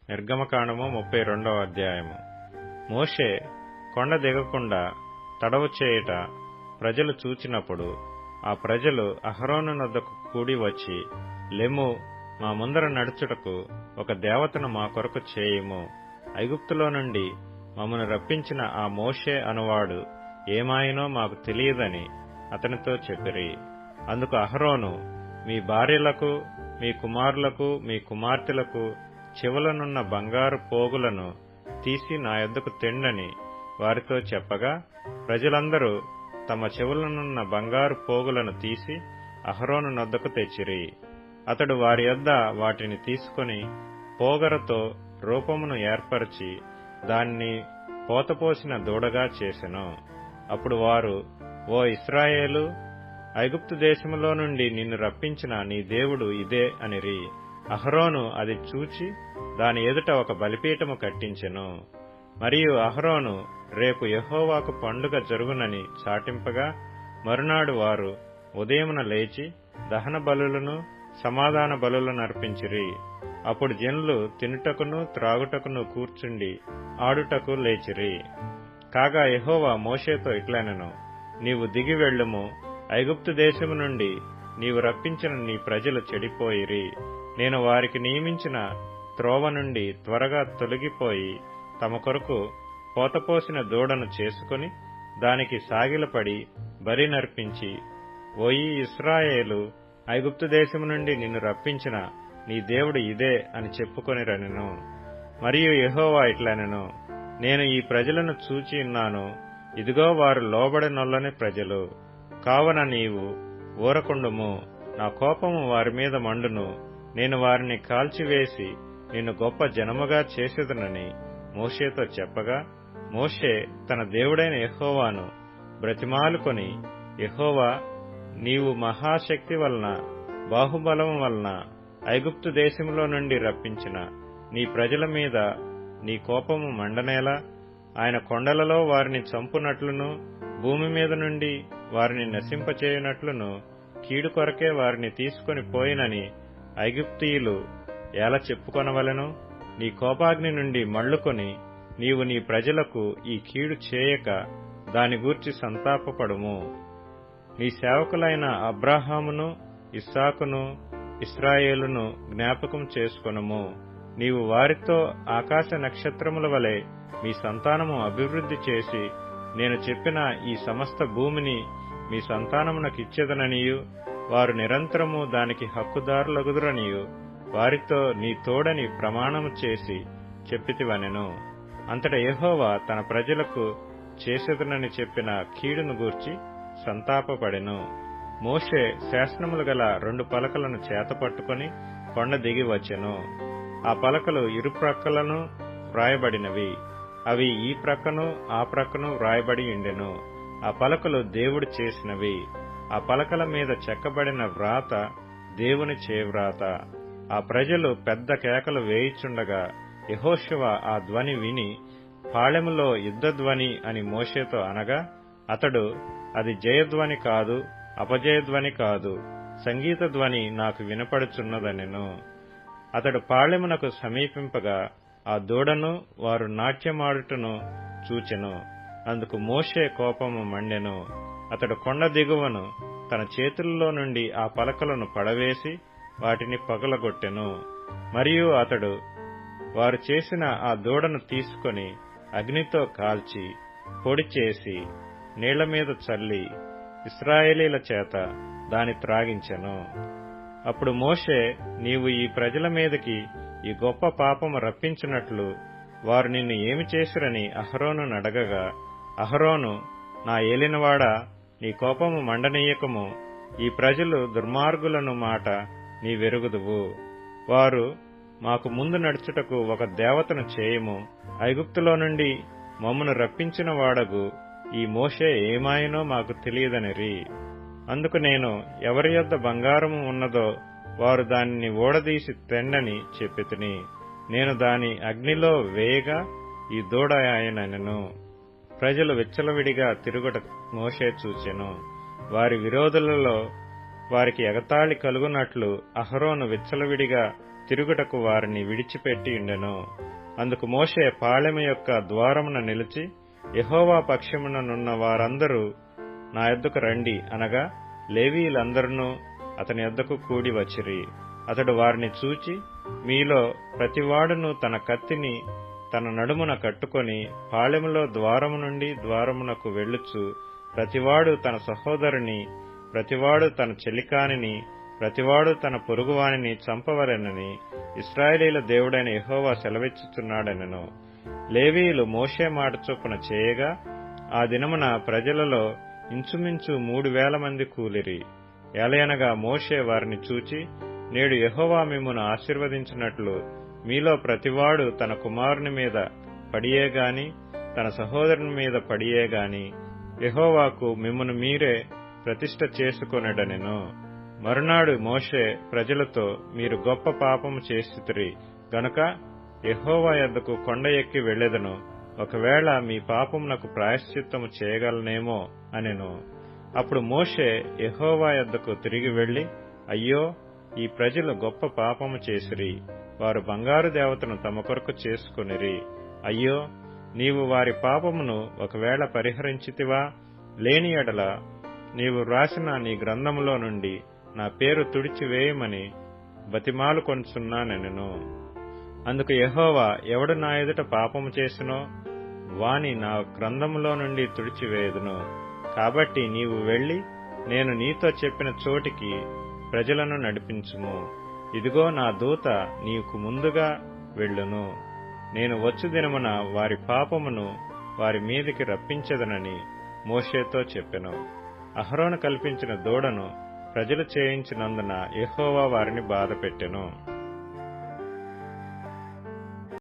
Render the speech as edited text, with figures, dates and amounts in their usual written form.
నిర్గమకాండము 32వ అధ్యాయము. మోషే కొండ దిగకుండా తడవు చేయుట ప్రజలు చూచినప్పుడు ఆ ప్రజలు అహరోను నొద్దకు కూడి వచ్చి, లెమ్ము, మా ముందర నడుచుటకు ఒక దేవతను మా కొరకు చేయుము. ఐగుప్తులో నుండి మమ్మను రప్పించిన ఆ మోషే అనువాడు ఏమాయనో మాకు తెలియదని అతనితో చెప్పిరి. అందుకు అహరోను, మీ భార్యలకు, మీ కుమారులకు, మీ కుమార్తెలకు చెవులనున్న బంగారు పోగులను తీసి నా యొద్దకు తెండని వారితో చెప్పగా, ప్రజలందరూ తమ చెవులనున్న బంగారు పోగులను తీసి అహరోను నొద్దకు తెచ్చిరి. అతడు వారి యొద్ద వాటిని తీసుకొని పోగరతో రూపమును ఏర్పరచి దాన్ని పోతపోసిన దూడగా చేసెను. అప్పుడు వారు, ఓ ఇశ్రాయేలు, ఐగుప్తు దేశములో నుండి నిన్ను రప్పించిన నీ దేవుడు ఇదే అనిరి. అహరోను అది చూచి దాని ఎదుట ఒక బలిపీఠము కట్టించెను. మరియు అహరోను రేపు యెహోవాకు పండుగ జరుగునని చాటింపగా, మరునాడు వారు ఉదయమున లేచి దహన బలులను సమాధాన బలులను అర్పించిరి. అప్పుడు జనులు తినుటకును త్రాగుటకును కూర్చుండి ఆడుటకు లేచిరి. కాగా యెహోవా మోషేతో ఇట్లనెను, నీవు దిగి వెళ్ళుము. ఐగుప్తు దేశము నుండి నీవు రప్పించిన నీ ప్రజలు చెడిపోయిరి. నేను వారికి నియమించిన త్రోవ నుండి త్వరగా తొలగిపోయి తమ కొరకు పోతపోసిన దూడను చేసుకుని దానికి సాగిలపడి బలి నర్పించి, ఓయి ఇశ్రాయేలు, ఐగుప్తు దేశము నుండి నిన్ను రప్పించిన నీ దేవుడు ఇదే అని చెప్పుకొనిరనెను. మరియు యెహోవా ఇట్లనెను, నేను ఈ ప్రజలను చూచి ఉన్నాను. ఇదిగో వారు లోబడనొల్లని ప్రజలు. కావున నీవు ఊరకుండుము. నా కోపము వారి మీద మండును. నేను వారిని కాల్చివేసి నిన్ను గొప్ప జనముగా చేసేదనని మోషేతో చెప్పగా, మోషే తన దేవుడైన యెహోవాను బ్రతిమాలుకొని, యెహోవా, నీవు మహాశక్తి వలన బాహుబలము వలన ఐగుప్తు దేశములో నుండి రప్పించిన నీ ప్రజల మీద నీ కోపము మండనేలా? ఆయన కొండలలో వారిని చంపునట్లును భూమి మీద నుండి వారిని నశింపచేయునట్లును కీడు కొరకే వారిని తీసుకొని పోయినని ఐగుప్తీయులు ఎలా చెప్పుకొనవలెను? నీ కోపాగ్ని నుండి మళ్లుకొని నీవు నీ ప్రజలకు ఈ కీడు చేయక దాని గూర్చి సంతాపపడుము. నీ సేవకులైన అబ్రాహామును, ఇస్సాకును, ఇశ్రాయేలును జ్ఞాపకం చేసుకొనుము. నీవు వారితో ఆకాశ నక్షత్రముల వలె మీ సంతానము అభివృద్ధి చేసి నేను చెప్పిన ఈ సమస్త భూమిని మీ సంతానమునకిచ్చెదననియు వారు నిరంతరము దానికి హక్కుదారులగుదురనియు వారితో నీ తోడని ప్రమాణము చేసి చెప్పితివనెను. అంతట యెహోవా తన ప్రజలకు చేసేదనని చెప్పిన కీడును గూర్చి సంతాపపడెను. మోషే శాసనములు గల 2 పలకలను చేతపట్టుకుని కొండ దిగి వచ్చెను. ఆ పలకలు ఇరుప్రక్కలను వ్రాయబడినవి. అవి ఈ ప్రక్కను ఆ ప్రక్కను వ్రాయబడి ఉండెను. ఆ పలకలు దేవుడు చేసినవి. ఆ పలకల మీద చెక్కబడిన వ్రాత దేవుని చేవ్రాత. ఆ ప్రజలు పెద్ద కేకలు వేయిచుండగా యెహోషువ ఆ ధ్వని విని, పాళెములో యుద్ధధ్వని అని మోషేతో అనగా, అతడు, అది జయధ్వని కాదు, అపజయధ్వని కాదు, సంగీత ధ్వని నాకు వినపడుచున్నదనెను. అతడు పాళెమునకు సమీపింపగా ఆ దూడను వారు నాట్యమాడుటను చూచెను. అందుకు మోషే కోపము మండెను. అతడు కొండ దిగువను తన చేతుల్లో నుండి ఆ పలకలను పడవేసి వాటిని పగలగొట్టెను. మరియు అతడు వారు చేసిన ఆ దూడను తీసుకొని అగ్నితో కాల్చి పొడి చేసి నీళ్ల మీద చల్లి ఇశ్రాయేలీల చేత దాని త్రాగించెను. అప్పుడు మోషే, నీవు ఈ ప్రజల మీదకి ఈ గొప్ప పాపము రప్పించినట్లు వారు నిన్ను ఏమి చేసిరని అహరోను అడగగా, అహరోను, నా ఏలినవాడా, నీ కోపము మండనీయకము. ఈ ప్రజలు దుర్మార్గులను మాట నీ వెరుగుదువు. వారు, మాకు ముందు నడుచుటకు ఒక దేవతను చేయము. ఐగుప్తులో నుండి మమ్మను రప్పించిన వాడగు ఈ మోషే ఏమాయనో మాకు తెలియదనిరి. అందుకు నేను, ఎవరి యొద్ద బంగారము ఉన్నదో వారు దానిని ఊడదీసి తెండని చెప్పితిని. నేను దాని అగ్నిలో వేయగా ఈ దూడ ఆయనను. ప్రజలు విచ్చలవిడిగా తిరుగుట మోషే చూచెను. వారి విరోధులలో వారికి ఎగతాళి కలుగునట్లు అహరోను విచ్చలవిడిగా తిరుగుటకు వారిని విడిచిపెట్టి ఉండెను. అందుకు మోషే పాళెము యొక్క ద్వారమున నిలిచి, యెహోవా పక్షముననున్న వారందరూ నా యొద్దకు రండి అనగా లేవీయులందరూ అతని యొద్దకు కూడి వచ్చిరి. అతడు వారిని చూచి, మీలో ప్రతివాడును తన కత్తిని తన నడుమున కట్టుకొని పాళెములో ద్వారము నుండి ద్వారమునకు వెళ్ళుచు ప్రతివాడు తన సహోదరుని, ప్రతివాడు తన చెలికానిని, ప్రతివాడు తన పొరుగువానిని చంపవలెనని ఇశ్రాయేలీల దేవుడైన యెహోవా సెలవిచ్చుచున్నాడనెను. లేవీయులు మోషే మాట చొప్పున చేయగా ఆ దినమున ప్రజలలో ఇంచుమించు 3,000 మంది కూలిరి. ఏలయనగా మోషే వారిని చూచి, నేడు యెహోవా మిమ్మును ఆశీర్వదించినట్లు మీలో ప్రతివాడు తన కుమారుని మీద పడియేగాని తన సహోదరుని మీద పడియేగాని యెహోవాకు మిమ్మును మీరే ప్రతిష్ఠ చేసుకొనెడనెను. మరునాడు మోషే ప్రజలతో, మీరు గొప్ప పాపము చేసితిరి గనుక యెహోవా యొద్దకు కొండ ఎక్కి వెళ్ళెదను. ఒకవేళ మీ పాపమునకు ప్రాయశ్చిత్తము చేయగలనేమో అనెను. అప్పుడు మోషే యెహోవా యొద్దకు తిరిగి వెళ్లి, అయ్యో, ఈ ప్రజలు గొప్ప పాపము చేసిరి. వారు బంగారు దేవతను తమ కొరకు చేసుకొనిరి. అయ్యో, నీవు వారి పాపమును ఒకవేళ పరిహరించితివా? లేని ఎడల నీవు వ్రాసిన నీ గ్రంథములో నుండి నా పేరు తుడిచివేయమని బతిమాలుకొనుచున్నానెను. అందుకు యెహోవా, ఎవడు నా ఎదుట పాపము చేసినో వాని నా గ్రంథములో నుండి తుడిచివేయుదును. కాబట్టి నీవు వెళ్లి నేను నీతో చెప్పిన చోటికి ప్రజలను నడిపించుము. ఇదిగో నా దూత నీకు ముందుగా వెళ్ళును. నేను వచ్చు దినమున వారి పాపమును వారి మీదికి రప్పించెదనని మోషేతో చెప్పెను. అహరోను కల్పించిన దూడను ప్రజలు చేయించినందున యెహోవా వారిని బాధపెట్టెను.